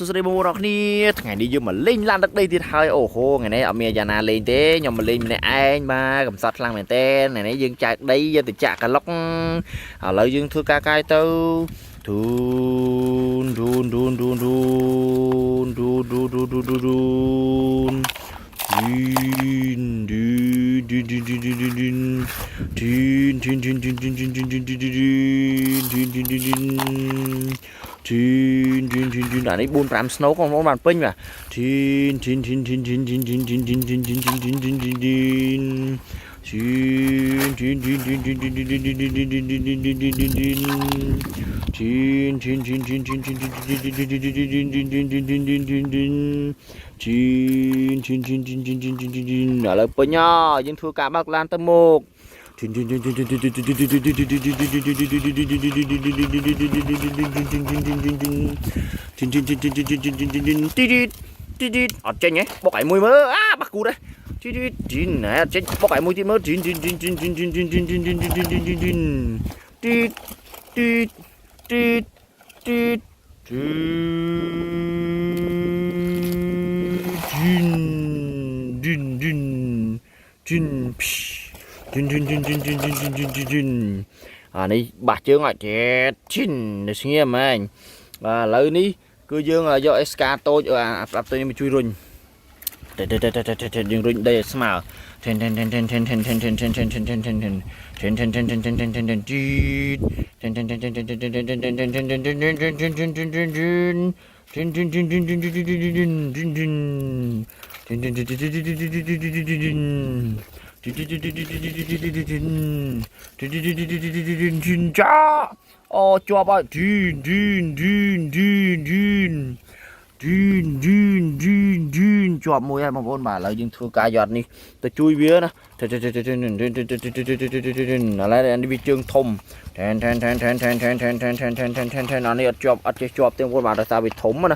Sudah đi mua rock đi ngày đi dương mà lên lan đất đây thì hơi ồ hô ngày nay ở miền già na lên thế nhưng mà lên này anh ba cầm sắt lang mền tên này nãy dương chạy đây giờ thì chạy cả lóc ở lời dương thưa ca cai tâu đun đun đun đun đun đun đun đun đun đun đun đã đấy buôn làm snow còn món bàn pin mà ở lại pin nha nhưng thua cả bác lan tâm một ở trên nhé bóc cái mùi mơ á bắt cú đây nè trên bóc cái mùi tí mơ này bạc chưa ngại chết chín để xem mà anh và lấy ní cứ dương là do SK tôi ở tôi mới chui run dương run đây smile ten cho ba cho môi em một bà lời dương thưa ca giọt đi tôi chui bía nè là lại anh đi chương thông anh đi chọp tiếng của bà ta bị thủng mà nè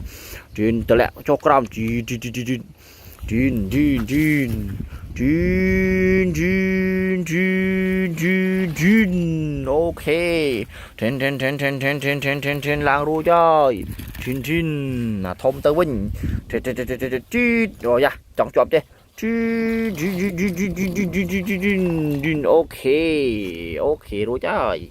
chuyện tôi lại cho cam ok trên làng ru chơi là thông tới vinh rồi ra chọn chọp đi ok rồi chơi